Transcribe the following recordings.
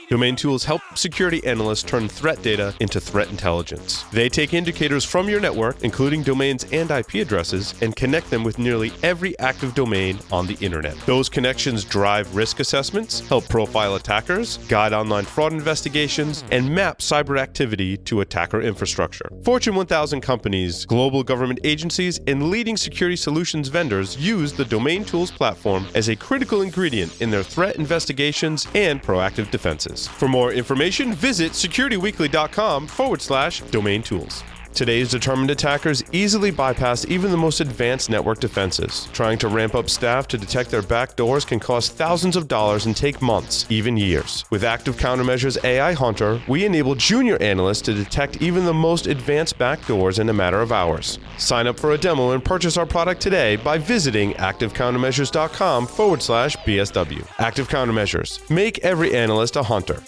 Domain tools help security analysts turn threat data into threat intelligence. They take indicators from your network, including domains and IP addresses, and connect them with nearly every active domain on the internet. Those connections drive risk assessments, help profile attackers, guide online fraud investigations, and map cyber activity to attacker infrastructure. Fortune 1000 companies, global government agencies, and leading security solutions vendors use the Domain Tools platform as a critical ingredient in their threat investigations and proactive defenses. For more information, visit securityweekly.com/domain tools. Today's determined attackers easily bypass even the most advanced network defenses. Trying to ramp up staff to detect their backdoors can cost thousands of dollars and take months, even years. With Active Countermeasures AI Hunter, we enable junior analysts to detect even the most advanced backdoors in a matter of hours. Sign up for a demo and purchase our product today by visiting activecountermeasures.com/BSW. Active Countermeasures. Make every analyst a hunter.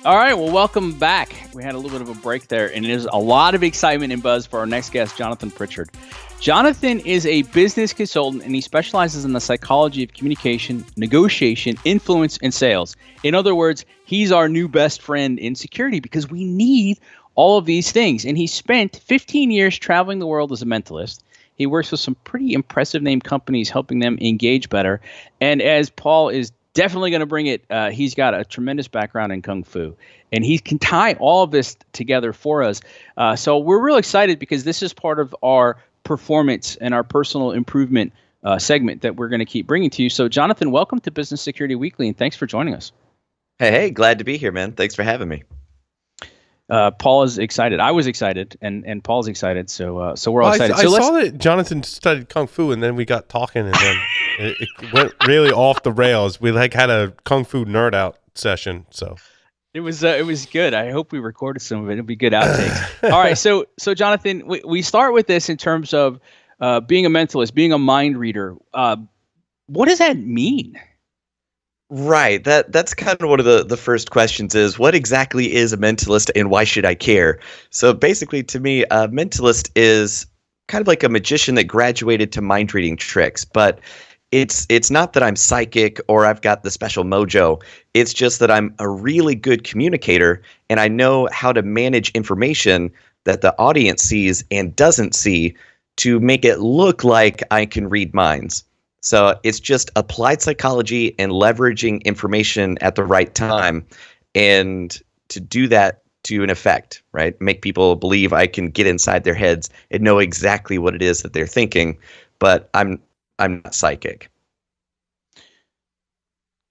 All right, well, welcome back. We had a little bit of a break there, and there's a lot of excitement and buzz for our next guest, Jonathan Pritchard. Jonathan is a business consultant, and he specializes in the psychology of communication, negotiation, influence, and sales. In other words, he's our new best friend in security because we need all of these things. And he spent 15 years traveling the world as a mentalist. He works with some pretty impressive name companies, helping them engage better. And as Paul is definitely going to bring it. He's got a tremendous background in Kung Fu, and he can tie all of this together for us. So we're real excited because this is part of our performance and our personal improvement segment that we're going to keep bringing to you. So Jonathan, welcome to Business Security Weekly, and thanks for joining us. Hey, glad to be here, man. Thanks for having me. Paul is excited. I was excited, and Paul's excited. So we're all excited. I saw that Jonathan studied Kung Fu, and then we got talking, and then it went really off the rails. We had a Kung Fu nerd out session. So it was good. I hope we recorded some of it. It'll be good outtakes. All right. So Jonathan, we start with this in terms of being a mentalist, being a mind reader. What does that mean? Right. That's kind of one of the first questions is, what exactly is a mentalist and why should I care? So basically, to me, a mentalist is kind of like a magician that graduated to mind reading tricks, but it's not that I'm psychic or I've got the special mojo. It's just that I'm a really good communicator and I know how to manage information that the audience sees and doesn't see to make it look like I can read minds. So it's just applied psychology and leveraging information at the right time, and to do that to an effect, right? Make people believe I can get inside their heads and know exactly what it is that they're thinking, but I'm not psychic.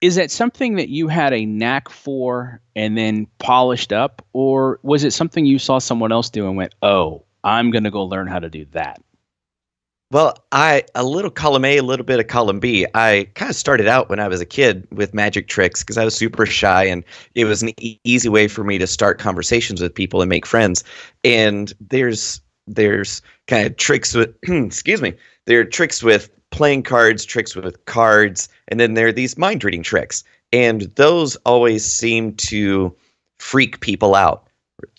Is that something that you had a knack for and then polished up, or was it something you saw someone else do and went, "Oh, I'm going to go learn how to do that"? Well, a little column A, a little bit of column B. I kind of started out when I was a kid with magic tricks because I was super shy, and it was an easy way for me to start conversations with people and make friends. And there's kind of tricks with, excuse me, there are tricks with playing cards, tricks with cards, and then there are these mind reading tricks. And those always seem to freak people out.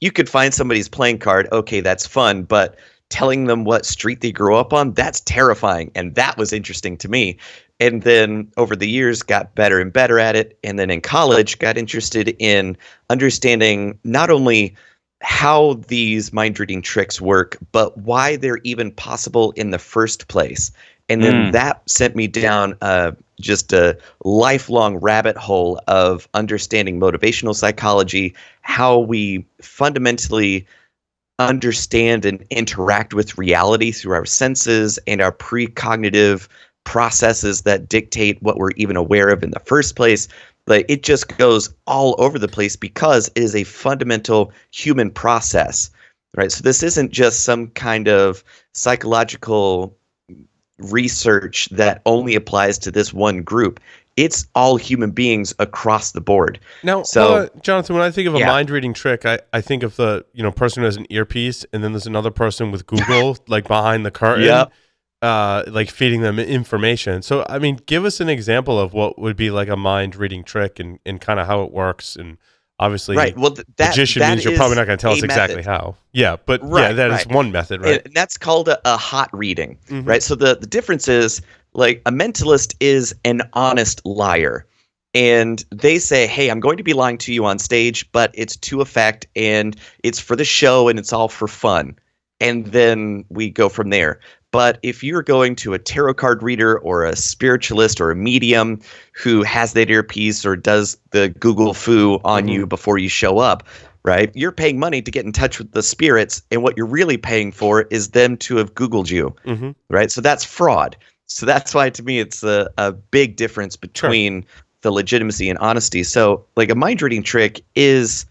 You could find somebody's playing card, okay, that's fun, but telling them what street they grew up on, that's terrifying. And that was interesting to me. And then over the years, got better and better at it. And then in college, got interested in understanding not only how these mind reading tricks work, but why they're even possible in the first place. And then that sent me down just a lifelong rabbit hole of understanding motivational psychology, how we fundamentally understand and interact with reality through our senses and our precognitive processes that dictate what we're even aware of in the first place. Like, it just goes all over the place because it is a fundamental human process, right? So this isn't just some kind of psychological research that only applies to this one group. It's all human beings across the board. Now, Jonathan, when I think of a mind reading trick, I think of the person who has an earpiece, and then there's another person with Google like behind the curtain, like feeding them information. So, I mean, give us an example of what would be like a mind reading trick and kind of how it works. And obviously, right. Well, magician means you're probably not going to tell us exactly how. Yeah, but that is one method, right? And that's called a hot reading, right? So the difference is, like, a mentalist is an honest liar. and they say, hey, I'm going to be lying to you on stage, but it's to effect and it's for the show and it's all for fun. And then we go from there. But if you're going to a tarot card reader or a spiritualist or a medium who has that earpiece or does the Google foo on you before you show up, right? You're paying money to get in touch with the spirits, and what you're really paying for is them to have Googled you, right? So that's fraud. So that's why, to me, it's a big difference between the legitimacy and honesty. So, like, a mind reading trick is,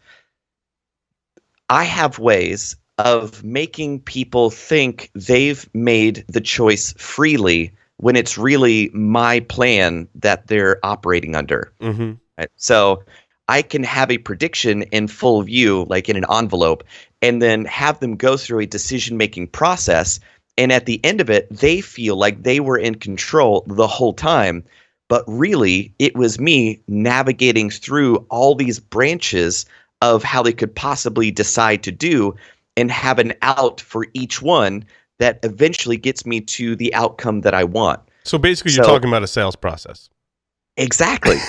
I have ways of making people think they've made the choice freely when it's really my plan that they're operating under. Right? So I can have a prediction in full view, like in an envelope, and then have them go through a decision-making process. And at the end of it, they feel like they were in control the whole time. But really, it was me navigating through all these branches of how they could possibly decide to do, and have an out for each one that eventually gets me to the outcome that I want. So basically, you're talking about a sales process. Exactly.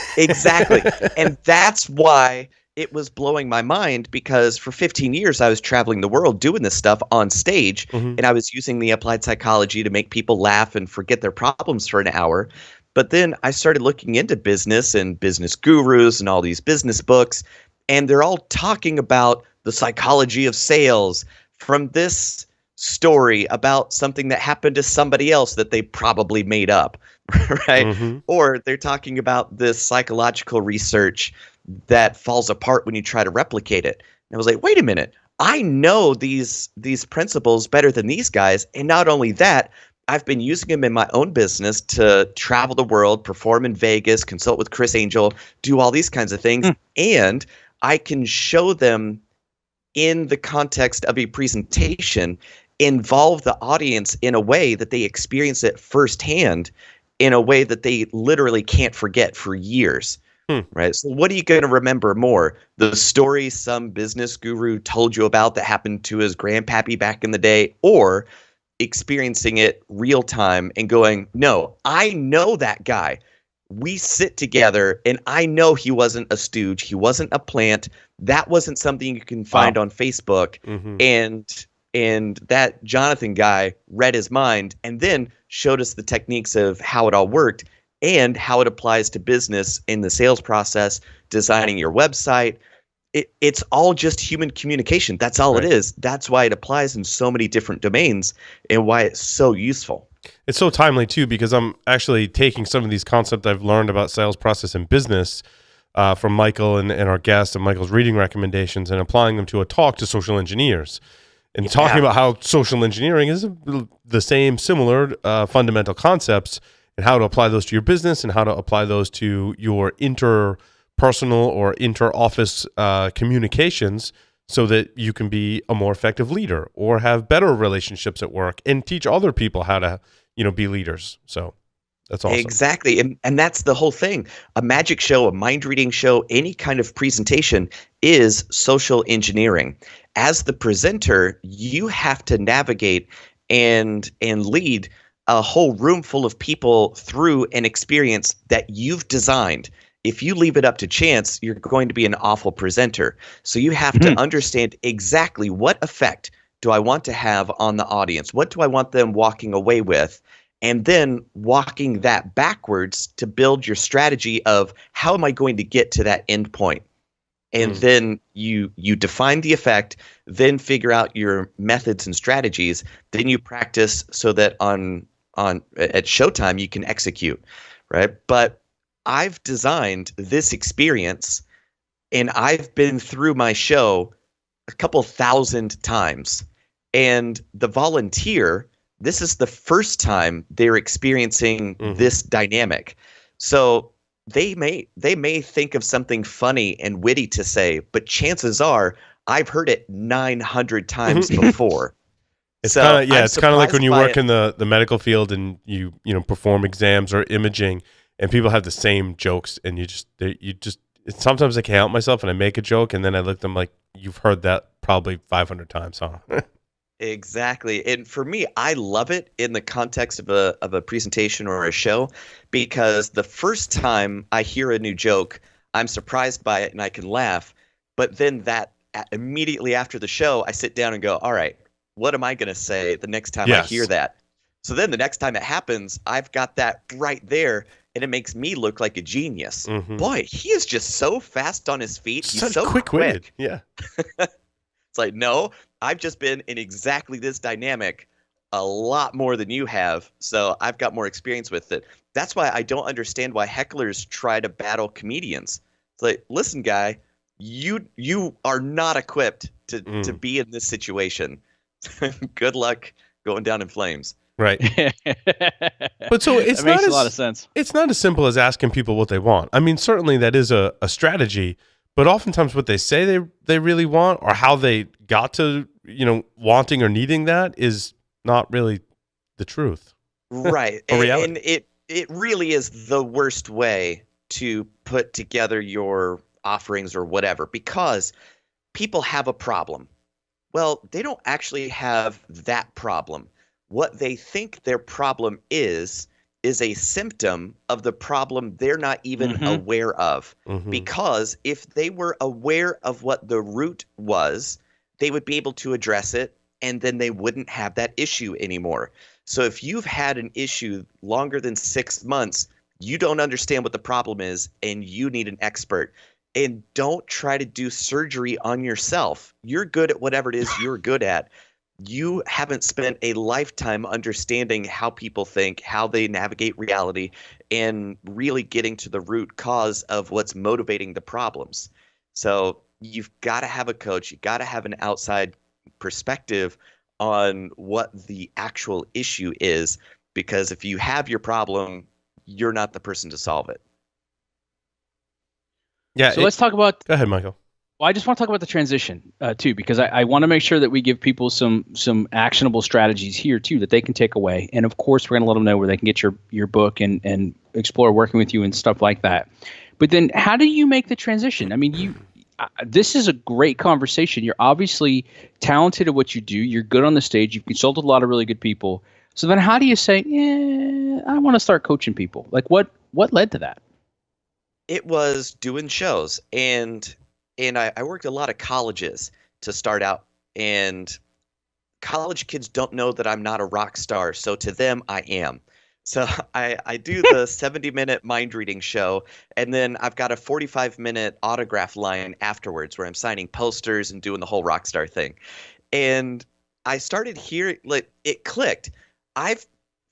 And that's why it was blowing my mind, because for 15 years, I was traveling the world doing this stuff on stage, and I was using the applied psychology to make people laugh and forget their problems for an hour. But then I started looking into business and business gurus and all these business books, and they're all talking about the psychology of sales from this story about something that happened to somebody else that they probably made up, right? Or they're talking about this psychological research that falls apart when you try to replicate it. And I was like, wait a minute, I know these principles better than these guys. And not only that, I've been using them in my own business to travel the world, perform in Vegas, consult with Chris Angel, do all these kinds of things. And I can show them in the context of a presentation, involve the audience in a way that they experience it firsthand, in a way that they literally can't forget for years. Right? So what are you going to remember more? The story some business guru told you about that happened to his grandpappy back in the day, or experiencing it real time and going, no, I know that guy. We sit together and I know he wasn't a stooge. He wasn't a plant. That wasn't something you can find on Facebook. And that Jonathan guy read his mind and then showed us the techniques of how it all worked and how it applies to business in the sales process, designing your website. It's all just human communication. That's all it is. That's why it applies in so many different domains and why it's so useful. It's so timely, too, because I'm actually taking some of these concepts I've learned about sales process and business from Michael and our guest and Michael's reading recommendations and applying them to a talk to social engineers and talking about how social engineering is the same, similar fundamental concepts and how to apply those to your business and how to apply those to your interpersonal or inter-office communications, so that you can be a more effective leader or have better relationships at work and teach other people how to, be leaders. So that's awesome. Exactly. And that's the whole thing. A magic show, a mind reading show, any kind of presentation is social engineering. As the presenter, you have to navigate and lead a whole room full of people through an experience that you've designed. If you leave it up to chance, you're going to be an awful presenter. So you have to understand exactly what effect do I want to have on the audience? What do I want them walking away with? And then walking that backwards to build your strategy of how am I going to get to that end point? And then you define the effect, then figure out your methods and strategies. Then you practice so that at showtime you can execute, right? But I've designed this experience and I've been through my show a couple thousand times. And the volunteer, this is the first time they're experiencing this dynamic. So they may think of something funny and witty to say, but chances are I've heard it 900 times before. It's kind of like when you work in the medical field and you perform exams or imaging, and people have the same jokes, and you just sometimes I can't help myself and I make a joke, and then I look at them like, you've heard that probably 500 times, huh? Exactly. And for me, I love it in the context of a presentation or a show because the first time I hear a new joke, I'm surprised by it and I can laugh. But then immediately after the show, I sit down and go, all right, what am I going to say the next time I hear Yes. that? So then the next time it happens, I've got that right there and it makes me look like a genius. Mm-hmm. Boy, he is just so fast on his feet. He's Such so quick-witted. quick. Yeah. It's like, no, I've just been in exactly this dynamic a lot more than you have, so I've got more experience with it. That's why I don't understand why hecklers try to battle comedians. It's like, listen, guy, you are not equipped to be in this situation. Good luck going down in flames. Right. But so it's that not makes a lot of sense. It's not as simple as asking people what they want. I mean, certainly that is a strategy, but oftentimes what they say they really want or how they got to, wanting or needing that is not really the truth. Right. Or reality. And it really is the worst way to put together your offerings or whatever because people have a problem. Well, they don't actually have that problem. What they think their problem is a symptom of the problem they're not even aware of. Mm-hmm. Because if they were aware of what the root was, they would be able to address it and then they wouldn't have that issue anymore. So if you've had an issue longer than 6 months, you don't understand what the problem is and you need an expert. And don't try to do surgery on yourself. You're good at whatever it is you're good at. You haven't spent a lifetime understanding how people think, how they navigate reality, and really getting to the root cause of what's motivating the problems. So you've got to have a coach. You've got to have an outside perspective on what the actual issue is, because if you have your problem, you're not the person to solve it. Yeah. So let's talk about. Go ahead, Michael. Well, I just want to talk about the transition too, because I want to make sure that we give people some actionable strategies here too that they can take away. And of course, we're going to let them know where they can get your book and explore working with you and stuff like that. But then, how do you make the transition? I mean, this is a great conversation. You're obviously talented at what you do. You're good on the stage. You've consulted a lot of really good people. So then, how do you say, I want to start coaching people? Like, what led to that? It was doing shows, and I worked a lot of colleges to start out, and college kids don't know that I'm not a rock star, so to them I am. So I do the 70-minute mind reading show, and then I've got a 45-minute autograph line afterwards where I'm signing posters and doing the whole rock star thing. And I started hearing, like, it clicked.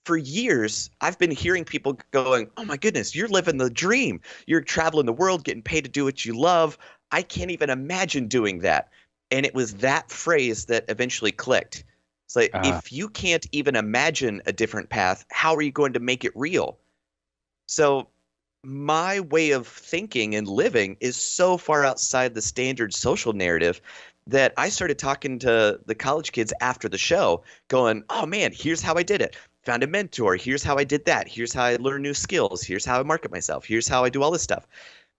For years, I've been hearing people going, oh my goodness, you're living the dream. You're traveling the world, getting paid to do what you love. I can't even imagine doing that. And it was that phrase that eventually clicked. It's like, if you can't even imagine a different path, how are you going to make it real? So my way of thinking and living is so far outside the standard social narrative that I started talking to the college kids after the show going, oh man, here's how I did it. Found a mentor. Here's how I did that. Here's how I learn new skills. Here's how I market myself. Here's how I do all this stuff.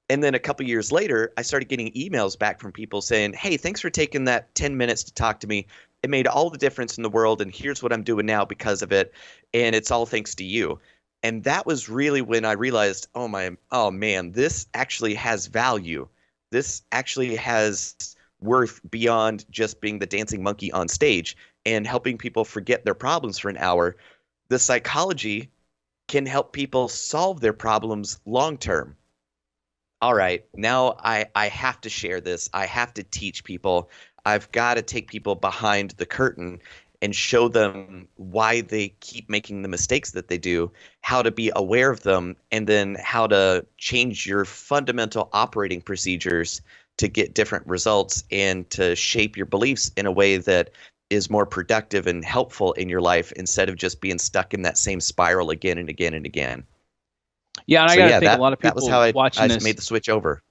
And then a couple years later, I started getting emails back from people saying, hey, thanks for taking that 10 minutes to talk to me. It made all the difference in the world, and here's what I'm doing now because of it, and it's all thanks to you. And that was really when I realized, oh man, this actually has value. This actually has worth beyond just being the dancing monkey on stage and helping people forget their problems for an hour. The psychology can help people solve their problems long term. All right, now I have to share this. I have to teach people. I've got to take people behind the curtain and show them why they keep making the mistakes that they do, how to be aware of them, and then how to change your fundamental operating procedures to get different results and to shape your beliefs in a way that is more productive and helpful in your life instead of just being stuck in that same spiral again and again and again. Yeah, and I got to think a lot of people that was how watching I this made the switch over.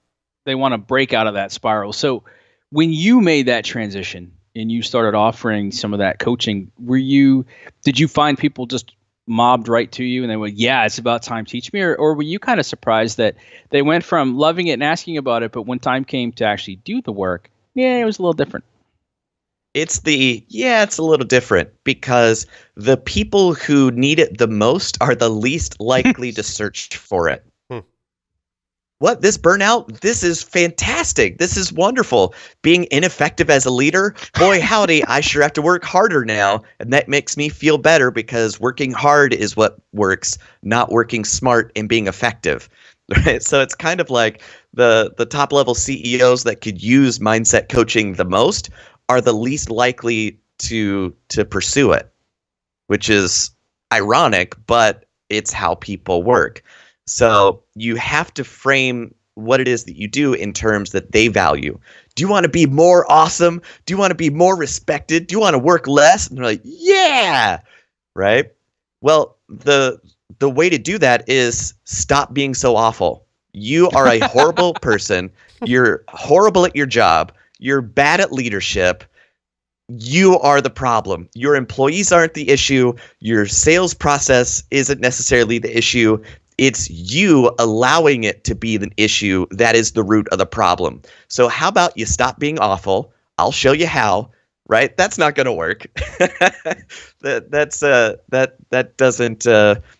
They want to break out of that spiral. So when you made that transition and you started offering some of that coaching, did you find people just mobbed right to you and they went, yeah, it's about time, teach me? Or were you kind of surprised that they went from loving it and asking about it, but when time came to actually do the work, yeah, it was a little different? It's a little different because the people who need it the most are the least likely to search for it. Hmm. What, this burnout? This is fantastic. This is wonderful. Being ineffective as a leader? Boy, howdy, I sure have to work harder now. And that makes me feel better because working hard is what works, not working smart and being effective. Right? So it's kind of like the top level CEOs that could use mindset coaching the most are the least likely to pursue it, which is ironic, but it's how people work. So you have to frame what it is that you do in terms that they value. Do you want to be more awesome? Do you want to be more respected? Do you want to work less? And they're like, yeah, right? Well, the way to do that is stop being so awful. You are a horrible person. You're horrible at your job. You're bad at leadership. You are the problem. Your employees aren't the issue. Your sales process isn't necessarily the issue. It's you allowing it to be the issue that is the root of the problem. So how about you stop being awful? I'll show you how, right? That's not going to work. that doesn't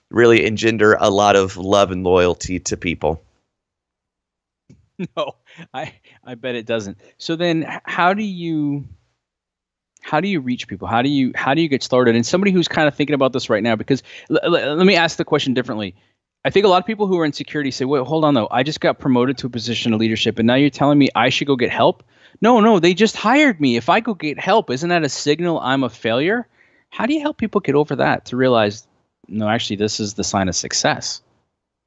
really engender a lot of love and loyalty to people. No, I bet it doesn't. So then how do you reach people? How do you get started? And somebody who's kind of thinking about this right now, because let me ask the question differently. I think a lot of people who are in security say, wait, hold on though. I just got promoted to a position of leadership and now you're telling me I should go get help? No, they just hired me. If I go get help, isn't that a signal I'm a failure? How do you help people get over that to realize, no, actually, this is the sign of success?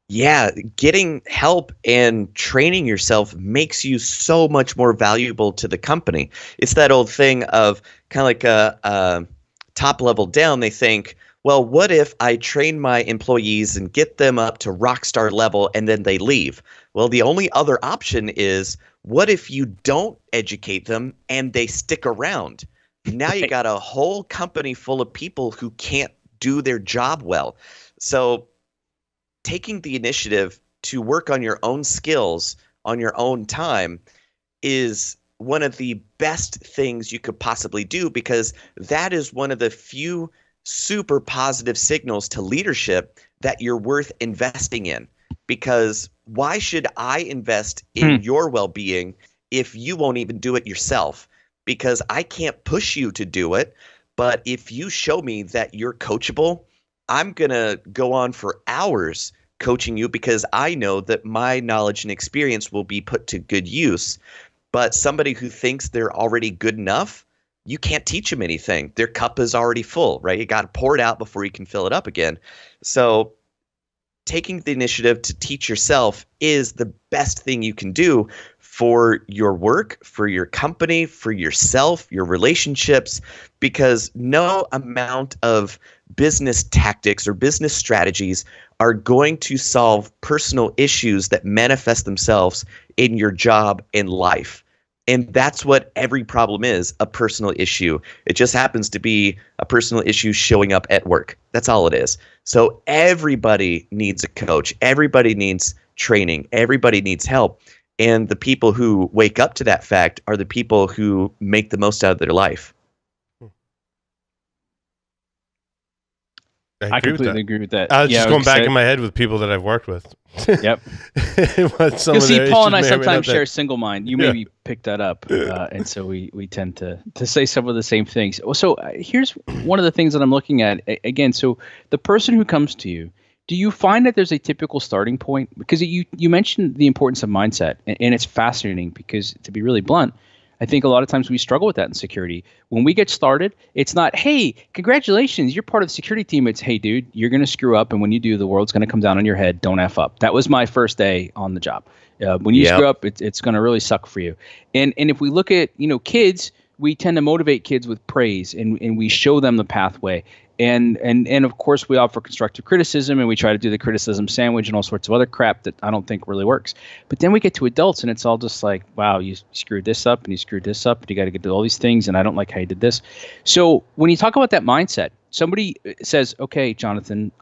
Yeah, getting help and training yourself makes you so much more valuable to the company. It's that old thing of kind of like a top level down. They think, well, what if I train my employees and get them up to rock star level and then they leave? Well, the only other option is, what if you don't educate them and they stick around? Now you got a whole company full of people who can't do their job well. So taking the initiative to work on your own skills on your own time is one of the best things you could possibly do, because that is one of the few super positive signals to leadership that you're worth investing in. Because why should I invest in your well-being if you won't even do it yourself? Because I can't push you to do it, but if you show me that you're coachable, I'm going to go on for hours coaching you because I know that my knowledge and experience will be put to good use. But somebody who thinks they're already good enough, you can't teach them anything. Their cup is already full, right? You got to pour it out before you can fill it up again. So taking the initiative to teach yourself is the best thing you can do for your work, for your company, for yourself, your relationships, because no amount of business tactics or business strategies are going to solve personal issues that manifest themselves in your job and life. And that's what every problem is, a personal issue. It just happens to be a personal issue showing up at work. That's all it is. So everybody needs a coach. Everybody needs training. Everybody needs help. And the people who wake up to that fact are the people who make the most out of their life. I completely agree with that. I was just going back in my head with people that I've worked with. Yep. You'll see, Paul and I sometimes share a single mind. You maybe picked that up. And so we tend to say some of the same things. So here's one of the things that I'm looking at. Again, so the person who comes to you, do you find that there's a typical starting point? Because you mentioned the importance of mindset, and it's fascinating because, to be really blunt, I think a lot of times we struggle with that in security. When we get started, it's not, hey, congratulations, you're part of the security team. It's, hey, dude, you're going to screw up, and when you do, the world's going to come down on your head. Don't F up. That was my first day on the job. When you screw up, it's going to really suck for you. And if we look at, kids, we tend to motivate kids with praise, and we show them the pathway. And of course, we offer constructive criticism, and we try to do the criticism sandwich and all sorts of other crap that I don't think really works. But then we get to adults, and it's all just like, wow, you screwed this up, and you screwed this up, and you got to get to all these things, and I don't like how you did this. So when you talk about that mindset, somebody says, okay, Jonathan,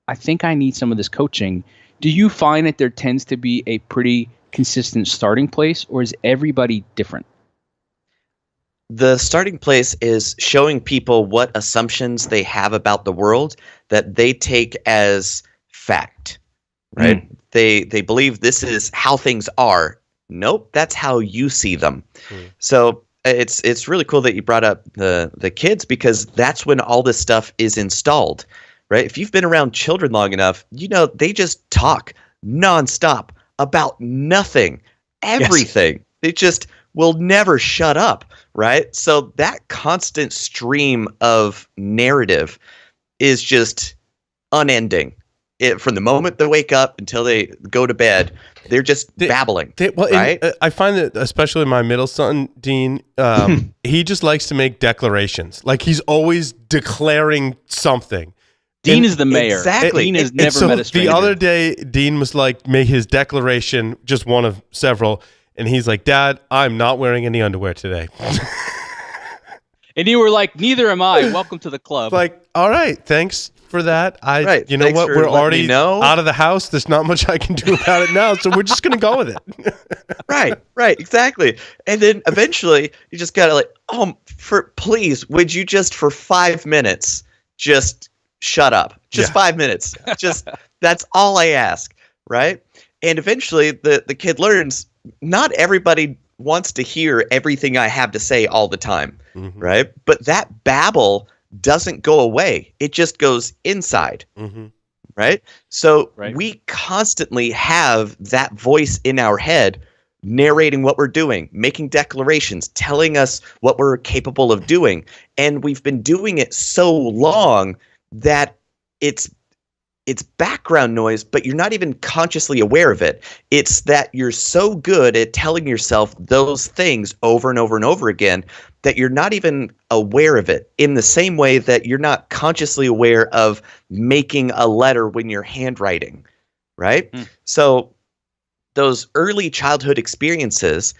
I think I need some of this coaching. Do you find that there tends to be a pretty consistent starting place, or is everybody different? The starting place is showing people what assumptions they have about the world that they take as fact, right? They believe this is how things are. Nope, that's how you see them. So it's really cool that you brought up the kids, because that's when all this stuff is installed, right? If you've been around children long enough, they just talk nonstop about nothing, everything. Yes. They just will never shut up, right? So that constant stream of narrative is just unending. From the moment they wake up until they go to bed, they're just babbling. Right? I find that, especially my middle son, Dean, he just likes to make declarations. Like, he's always declaring something. Dean is the mayor. Exactly. Dean has never met a stranger. The other day, Dean was like, make his declaration, just one of several. And he's like, Dad, I'm not wearing any underwear today. And you were like, neither am I. Welcome to the club. Like, all right, thanks for that. You know what? We're already out of the house. There's not much I can do about it now. So we're just going to go with it. Right, exactly. And then eventually you just got to please, would you just for 5 minutes, just shut up? Just 5 minutes. Just, that's all I ask. Right. And eventually the kid learns, not everybody wants to hear everything I have to say all the time, right? But that babble doesn't go away. It just goes inside, right? So we constantly have that voice in our head narrating what we're doing, making declarations, telling us what we're capable of doing. And we've been doing it so long that it's background noise, but you're not even consciously aware of it. It's that you're so good at telling yourself those things over and over and over again that you're not even aware of it, in the same way that you're not consciously aware of making a letter when you're handwriting, right? So those early childhood experiences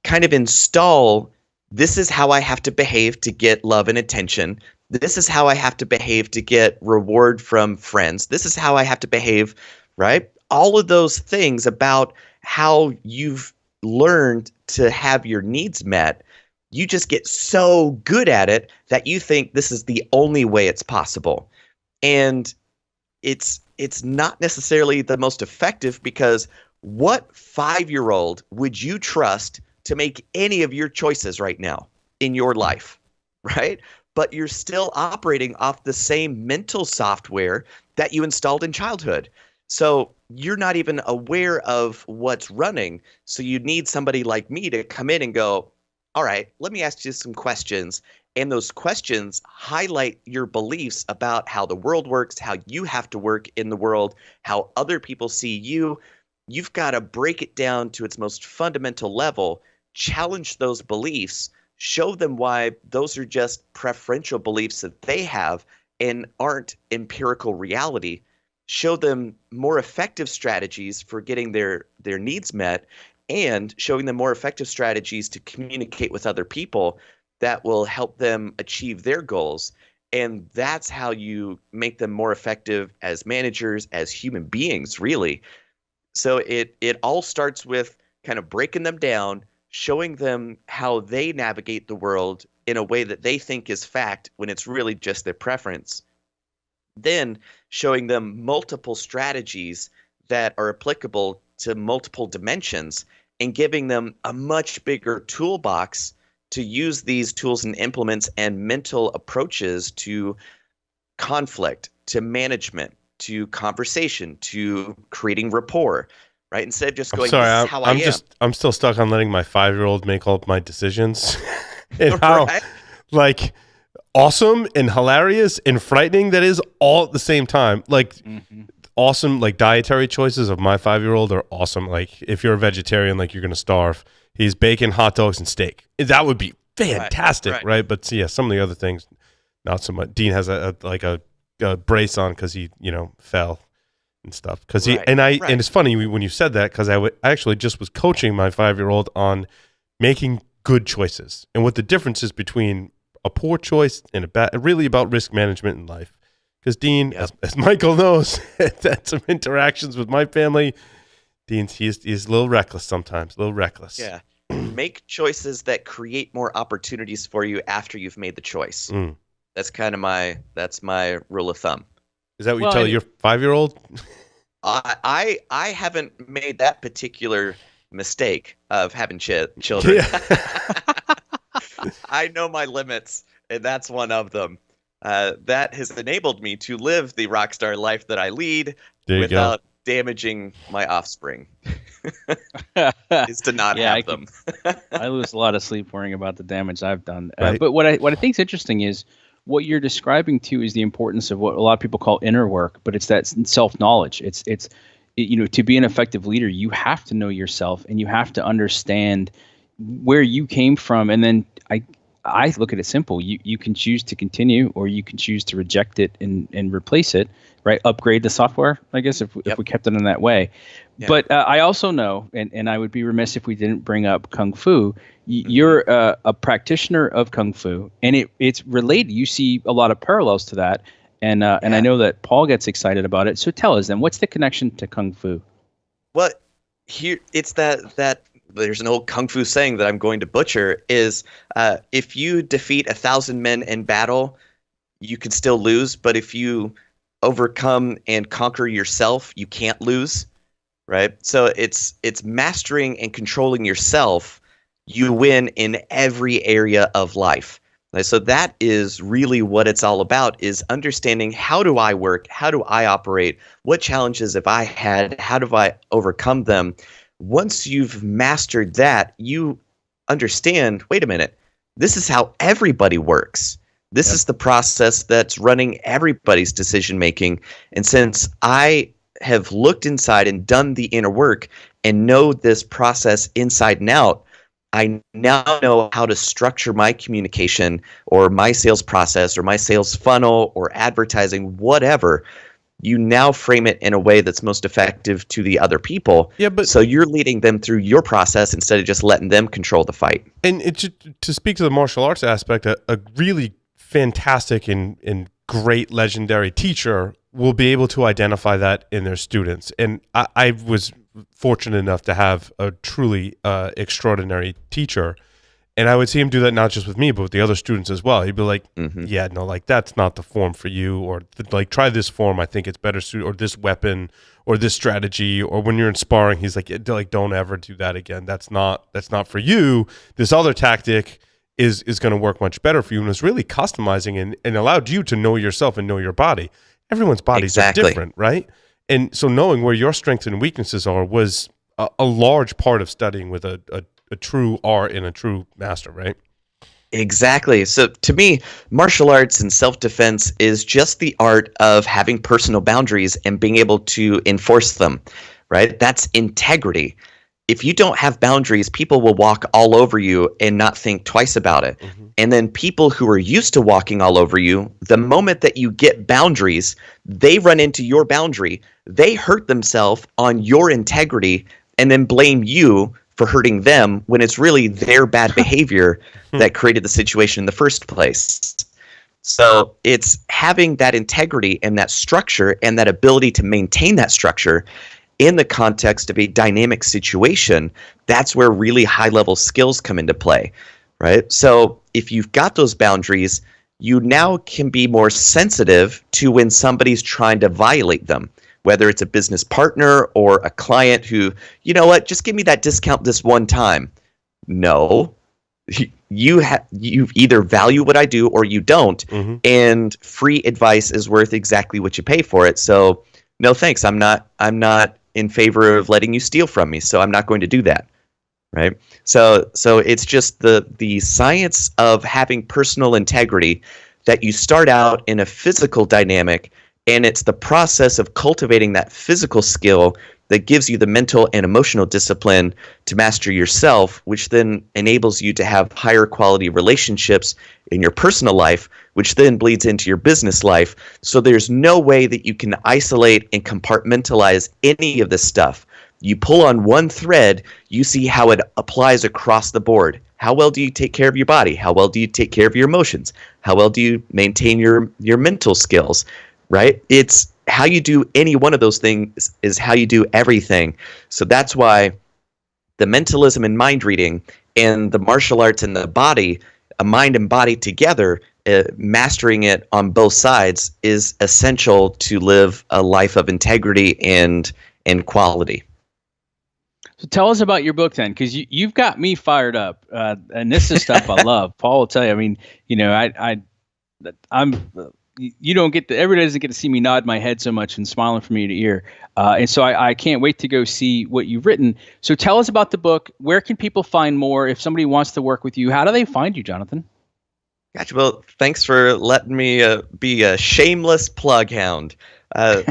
kind of install, this is how I have to behave to get love and attention. This is how I have to behave to get reward from friends. This is how I have to behave, right? All of those things about how you've learned to have your needs met, you just get so good at it that you think this is the only way it's possible. And it's not necessarily the most effective, because what 5-year-old would you trust to make any of your choices right now in your life, right? But you're still operating off the same mental software that you installed in childhood. So you're not even aware of what's running. So you need somebody like me to come in and go, all right, let me ask you some questions. And those questions highlight your beliefs about how the world works, how you have to work in the world, how other people see you. You've got to break it down to its most fundamental level, challenge those beliefs, show them why those are just preferential beliefs that they have and aren't empirical reality. Show them more effective strategies for getting their needs met, and showing them more effective strategies to communicate with other people that will help them achieve their goals. And that's how you make them more effective as managers, as human beings, really. So it all starts with kind of breaking them down, showing them how they navigate the world in a way that they think is fact when it's really just their preference. Then showing them multiple strategies that are applicable to multiple dimensions, and giving them a much bigger toolbox to use these tools and implements and mental approaches to conflict, to management, to conversation, to creating rapport. Right? Instead of just going, this is how I am. I'm still stuck on letting my 5-year-old make all of my decisions. And how, like, awesome and hilarious and frightening that is, all at the same time. Like, awesome, like, dietary choices of my 5-year-old are awesome. Like, if you're a vegetarian, like, you're going to starve. He's bacon, hot dogs, and steak. That would be fantastic, right? But, yeah, some of the other things, not so much. Dean has a brace on because he, fell and stuff. Because and it's funny when you said that, because I actually just was coaching my 5-year-old on making good choices and what the difference is between a poor choice and a bad. Really about risk management in life. Because Dean, as Michael knows, had some interactions with my family. Dean's he's a little reckless sometimes, a little reckless. Yeah. make choices that create more opportunities for you after you've made the choice. That's kind of my rule of thumb. Is that what you tell your 5-year-old? I haven't made that particular mistake of having children. Yeah. I know my limits, and that's one of them. That has enabled me to live the rock star life that I lead without damaging my offspring. Is to not have them. I lose a lot of sleep worrying about the damage I've done. Right. But what I think is interesting is what you're describing too is the importance of what a lot of people call inner work, but it's that self-knowledge. It's to be an effective leader, you have to know yourself and you have to understand where you came from. And then I look at it simple. You can choose to continue, or you can choose to reject it and replace it, right? Upgrade the software, I guess, if we kept it in that way. Yeah. But I also know, and I would be remiss if we didn't bring up Kung Fu. You're a practitioner of Kung Fu, and it's related. You see a lot of parallels to that, and I know that Paul gets excited about it. So tell us then, what's the connection to Kung Fu? Well, here it's that. There's an old Kung Fu saying that I'm going to butcher is if you defeat 1,000 men in battle, you can still lose. But if you overcome and conquer yourself, you can't lose. Right. So it's mastering and controlling yourself. You win in every area of life. Right? So that is really what it's all about, is understanding how do I work? How do I operate? What challenges have I had? How do I overcome them? Once you've mastered that, you understand, wait a minute, this is how everybody works. This is the process that's running everybody's decision making. And since I have looked inside and done the inner work and know this process inside and out, I now know how to structure my communication or my sales process or my sales funnel or advertising, whatever. You now frame it in a way that's most effective to the other people. Yeah, but so you're leading them through your process instead of just letting them control the fight. And to speak to the martial arts aspect, a really fantastic and great legendary teacher will be able to identify that in their students. And I was fortunate enough to have a truly extraordinary teacher. And I would see him do that not just with me, but with the other students as well. He'd be like, yeah, no, like that's not the form for you, or like try this form. I think it's better suited, or this weapon, or this strategy, or when you're in sparring, he's like don't ever do that again. That's not for you. This other tactic is going to work much better for you, and it's really customizing and allowed you to know yourself and know your body. Everyone's bodies are different, right? And so knowing where your strengths and weaknesses are was a large part of studying with a true art and a true master, right? Exactly. So to me, martial arts and self-defense is just the art of having personal boundaries and being able to enforce them, right? That's integrity. If you don't have boundaries, people will walk all over you and not think twice about it. And then people who are used to walking all over you, the moment that you get boundaries, they run into your boundary. They hurt themselves on your integrity and then blame you for hurting them when it's really their bad behavior that created the situation in the first place. So it's having that integrity and that structure and that ability to maintain that structure in the context of a dynamic situation. That's where really high-level skills come into play, right? So if you've got those boundaries, you now can be more sensitive to when somebody's trying to violate them. Whether it's a business partner or a client who, you know what, just give me that discount this one time. No, you either value what I do or you don't, and free advice is worth exactly what you pay for it. So no thanks, I'm not in favor of letting you steal from me, so I'm not going to do that. Right? So it's just the science of having personal integrity that you start out in a physical dynamic. And it's the process of cultivating that physical skill that gives you the mental and emotional discipline to master yourself, which then enables you to have higher quality relationships in your personal life, which then bleeds into your business life. So there's no way that you can isolate and compartmentalize any of this stuff. You pull on one thread, you see how it applies across the board. How well do you take care of your body? How well do you take care of your emotions? How well do you maintain your mental skills? Right? It's how you do any one of those things is how you do everything. So that's why the mentalism and mind reading And the martial arts and the body, a mind and body together, mastering it on both sides is essential to live a life of integrity and quality. So tell us about your book then, because you've got me fired up, and this is stuff I love. Paul will tell you. I mean, everybody doesn't get to see me nod my head so much and smiling from ear to ear, and so I can't wait to go see what you've written. So tell us about the book. Where can people find more? If somebody wants to work with you, how do they find you, Jonathan? Gotcha. Well, thanks for letting me be a shameless plug hound.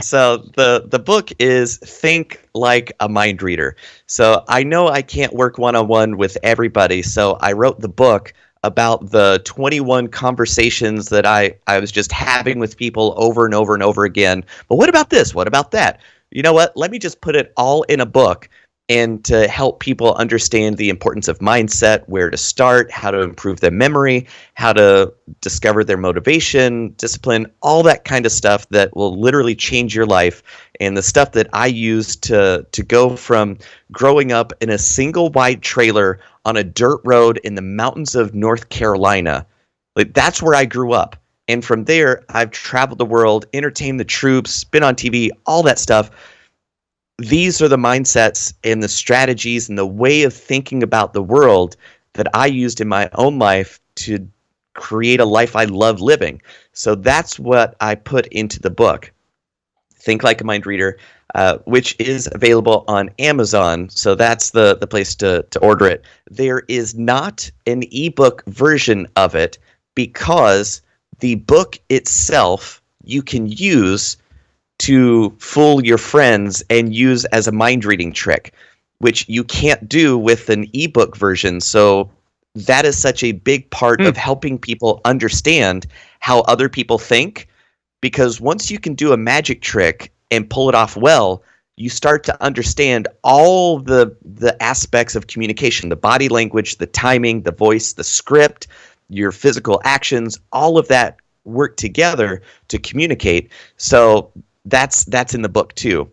So the book is Think Like a Mind Reader. So I know I can't work one-on-one with everybody, so I wrote the book about the 21 conversations that I was just having with people over and over and over again. But what about this? What about that? You know what? Let me just put it all in a book, and to help people understand the importance of mindset, where to start, how to improve their memory, how to discover their motivation, discipline, all that kind of stuff that will literally change your life. And the stuff that I use to go from growing up in a single wide trailer on a dirt road in the mountains of North Carolina. Like, that's where I grew up. And from there, I've traveled the world, entertained the troops, been on TV, all that stuff. These are the mindsets and the strategies and the way of thinking about the world that I used in my own life to create a life I love living. So that's what I put into the book, Think Like a Mind Reader, which is available on Amazon. So that's the place to order it. There is not an ebook version of it because the book itself you can use to fool your friends and use as a mind reading trick, which you can't do with an ebook version. So that is such a big part of helping people understand how other people think, because once you can do a magic trick and pull it off well, you start to understand all the aspects of communication, the body language, the timing, the voice, the script, your physical actions, all of that work together to communicate. So that's in the book too.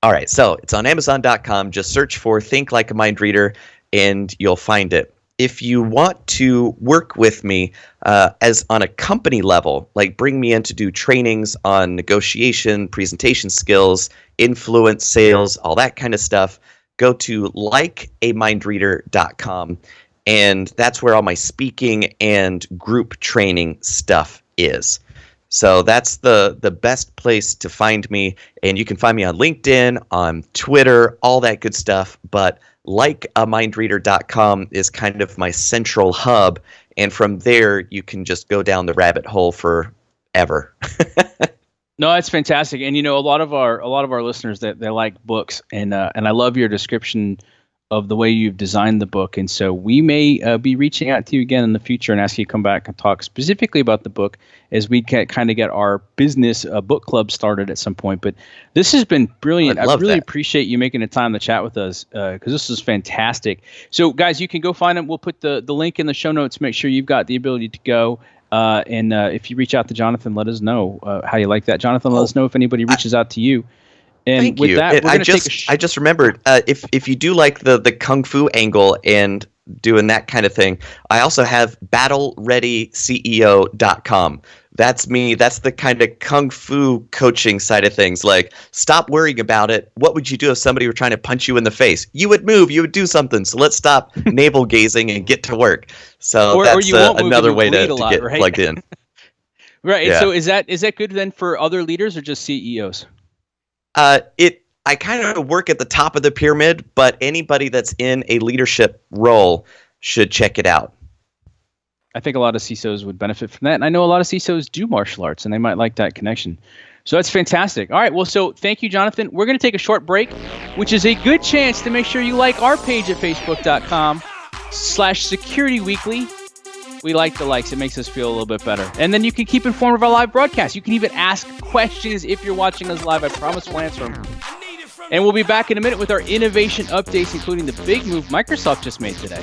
All right, so it's on Amazon.com. Just search for Think Like a Mind Reader and you'll find it. If you want to work with me as on a company level, like bring me in to do trainings on negotiation, presentation skills, influence, sales, all that kind of stuff, go to likeamindreader.com, and that's where all my speaking and group training stuff is. So that's the best place to find me, and you can find me on LinkedIn, on Twitter, all that good stuff. But likeamindreader.com is kind of my central hub, and from there you can just go down the rabbit hole forever. No, that's fantastic. And a lot of our listeners that they like books, and I love your description of the way you've designed the book. And so we may be reaching out to you again in the future and ask you to come back and talk specifically about the book as we kind of get our business book club started at some point. But this has been brilliant. I really appreciate you making the time to chat with us because this is fantastic. So guys, you can go find them. We'll put the link in the show notes. Make sure you've got the ability to go. And if you reach out to Jonathan, let us know how you like that. Jonathan, let us know if anybody reaches out to you. And thank with you. that, I just remembered, if you do like the Kung Fu angle and doing that kind of thing, I also have BattleReadyCEO.com. That's me. That's the kind of Kung Fu coaching side of things. Like, stop worrying about it. What would you do if somebody were trying to punch you in the face? You would move. You would do something. So let's stop navel gazing and get to work. So that's another way to get plugged in. Right. Yeah. So is that good then for other leaders or just CEOs? I kind of work at the top of the pyramid, but anybody that's in a leadership role should check it out. I think a lot of CISOs would benefit from that. And I know a lot of CISOs do martial arts and they might like that connection. So that's fantastic. All right. Well, so thank you, Jonathan. We're going to take a short break, which is a good chance to make sure you like our page at facebook.com/securityweekly. We like the likes. It makes us feel a little bit better. And then you can keep informed of our live broadcast. You can even ask questions if you're watching us live. I promise we'll answer them. And we'll be back in a minute with our innovation updates, including the big move Microsoft just made today.